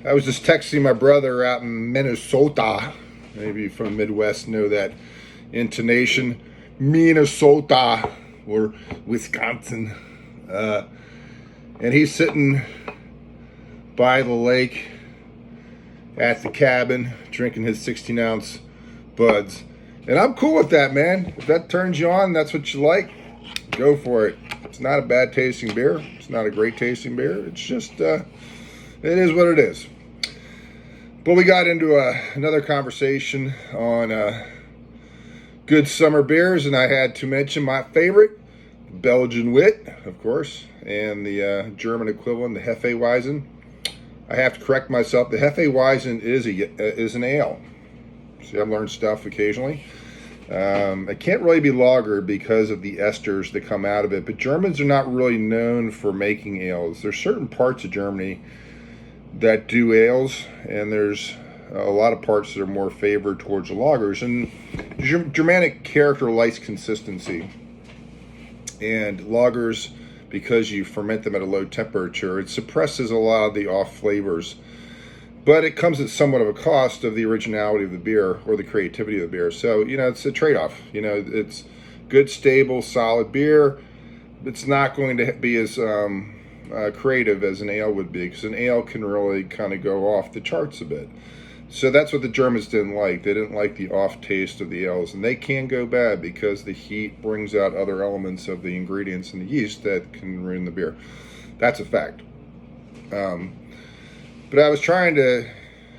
I was just texting my brother out in Minnesota. Maybe you from the Midwest know that intonation. Minnesota or Wisconsin. And he's sitting by the lake at the cabin drinking his 16-ounce buds. And I'm cool with that, man. If that turns you on, that's what you like, go for it. It's not a bad tasting beer. It's not a great tasting beer. It's just, it is what it is. But we got into another conversation on good summer beers, and I had to mention my favorite, Belgian Wit, of course, and the German equivalent, the Hefeweizen. I have to correct myself. The Hefeweizen is an ale. See, I've learned stuff occasionally. It can't really be lager because of the esters that come out of it, but Germans are not really known for making ales. There's certain parts of Germany that do ales, and there's a lot of parts that are more favored towards the lagers. And Germanic character likes consistency. And lagers, because you ferment them at a low temperature, it suppresses a lot of the off flavors. But it comes at somewhat of a cost of the originality of the beer or the creativity of the beer. So, it's a trade-off. It's good, stable, solid beer. It's not going to be as creative as an ale would be, because an ale can really kind of go off the charts a bit. So that's what the Germans didn't like. They didn't like the off taste of the ales, and they can go bad because the heat brings out other elements of the ingredients in the yeast that can ruin the beer. That's a fact. But I was trying to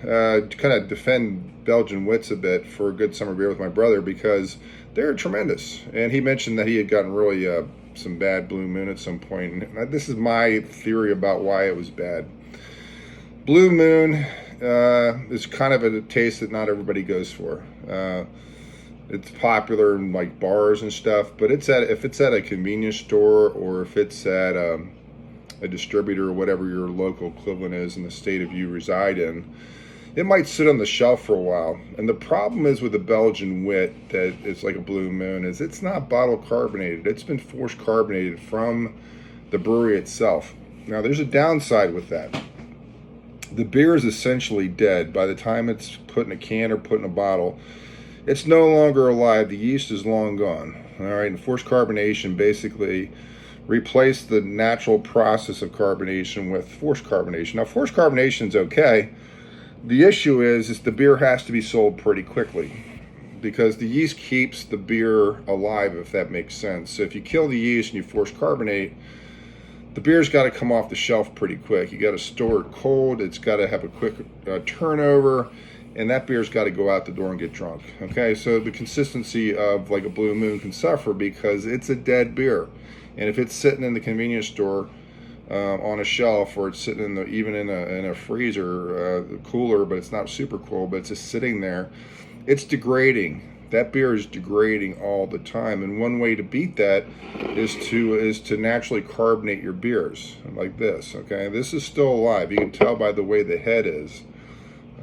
kind of defend Belgian Wits a bit for a good summer beer with my brother, because they're tremendous. And he mentioned that he had gotten really some bad Blue Moon at some point. And this is my theory about why it was bad. Blue Moon is kind of a taste that not everybody goes for. It's popular in like bars and stuff, but if it's at a convenience store, or if it's at a distributor, or whatever your local equivalent is in the state of you reside in, it might sit on the shelf for a while. And the problem is with the Belgian Wit, that it's like a Blue Moon, is it's not bottle carbonated. It's been forced carbonated from the brewery itself. Now, there's a downside with that. The beer is essentially dead by the time it's put in a can or put in a bottle. It's no longer alive. The yeast is long gone. All right, and forced carbonation basically replaced the natural process of carbonation with forced carbonation. Now, forced carbonation is okay. The issue is the beer has to be sold pretty quickly, because the yeast keeps the beer alive, if that makes sense. So if you kill the yeast and you force carbonate, the beer's got to come off the shelf pretty quick. You got to store it cold. It's got to have a quick turnover, and that beer's got to go out the door and get drunk. Okay, so the consistency of like a Blue Moon can suffer because it's a dead beer, and if it's sitting in the convenience store on a shelf, or it's sitting even in a freezer cooler, but it's not super cool, but it's just sitting there, it's degrading. That beer is degrading all the time, and one way to beat that is to naturally carbonate your beers like this. Okay, this is still alive. You can tell by the way the head is.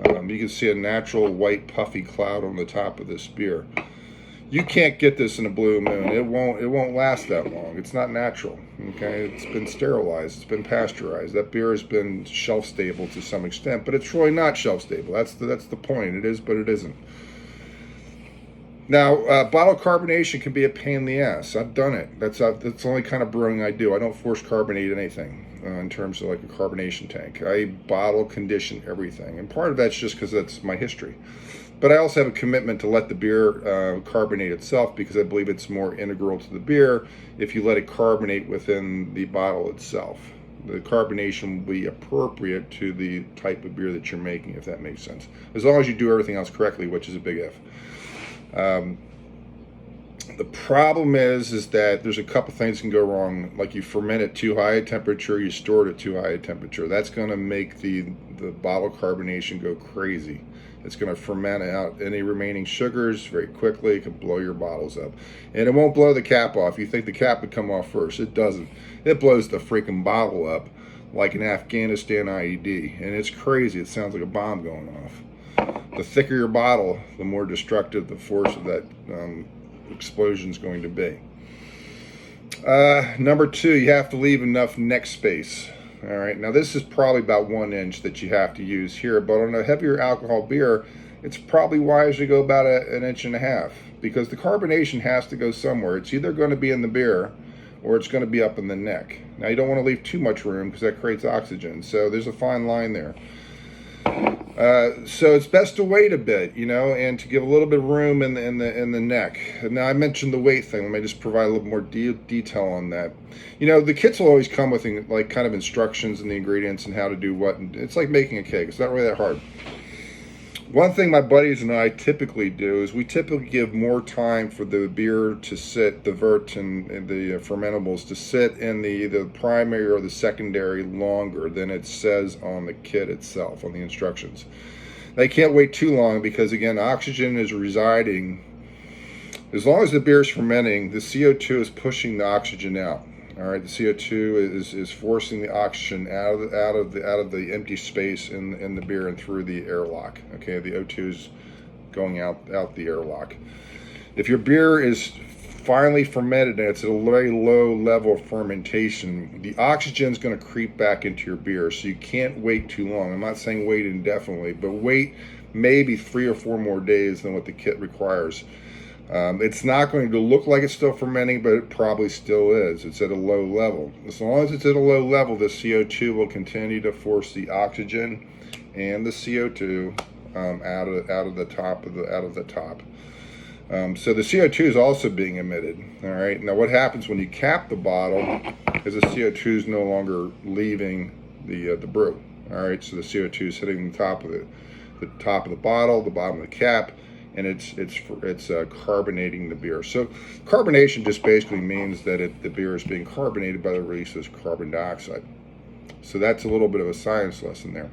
You can see a natural white puffy cloud on the top of this beer. You can't get this in a Blue Moon. It won't last that long. It's not natural. Okay, it's been sterilized. It's been pasteurized. That beer has been shelf stable to some extent, but it's really not shelf stable. That's the point. It is, but it isn't. Now, bottle carbonation can be a pain in the ass. I've done it. That's the only kind of brewing I do. I don't force carbonate anything in terms of like a carbonation tank. I bottle condition everything, and part of that's just because that's my history. But I also have a commitment to let the beer carbonate itself, because I believe it's more integral to the beer if you let it carbonate within the bottle itself. The carbonation will be appropriate to the type of beer that you're making, if that makes sense. As long as you do everything else correctly, which is a big if. The problem is that there's a couple things can go wrong. Like you ferment at too high a temperature, you store it at too high a temperature. That's going to make the bottle carbonation go crazy. It's going to ferment out any remaining sugars very quickly. It can blow your bottles up. And it won't blow the cap off. You think the cap would come off first. It doesn't. It blows the freaking bottle up like an Afghanistan IED. And it's crazy. It sounds like a bomb going off. The thicker your bottle, the more destructive the force of that explosion is going to be. Number two, you have to leave enough neck space. All right, now this is probably about 1 inch that you have to use here, but on a heavier alcohol beer, it's probably wise to go about an inch and a half, because the carbonation has to go somewhere. It's either going to be in the beer or it's going to be up in the neck. Now you don't want to leave too much room because that creates oxygen, so there's a fine line there. So it's best to wait a bit, and to give a little bit of room in the neck. Now I mentioned the weight thing. Let me just provide a little more detail on that. The kits will always come with like kind of instructions and the ingredients and how to do what. And it's like making a cake. It's not really that hard. One thing my buddies and I typically do is we typically give more time for the beer to sit, the vert and the fermentables to sit in the primary or the secondary longer than it says on the kit itself, on the instructions. They can't wait too long because, again, oxygen is residing. As long as the beer is fermenting, the CO2 is pushing the oxygen out. All right, the CO2 is forcing the oxygen out of the empty space in the beer and through the airlock. Okay, the O2 is going out the airlock. If your beer is finely fermented and it's at a very low level of fermentation, the oxygen is going to creep back into your beer. So you can't wait too long. I'm not saying wait indefinitely, but wait maybe 3 or 4 more days than what the kit requires. It's not going to look like it's still fermenting, but it probably still is. It's at a low level. As long as it's at a low level, the CO2 will continue to force the oxygen and the CO2 out of the top. So the CO2 is also being emitted. All right. Now, what happens when you cap the bottle is the CO2 is no longer leaving the brew. All right. So the CO2 is hitting the top of the bottle, the bottom of the cap, and it's carbonating the beer. So carbonation just basically means that the beer is being carbonated by the release of carbon dioxide. So that's a little bit of a science lesson there.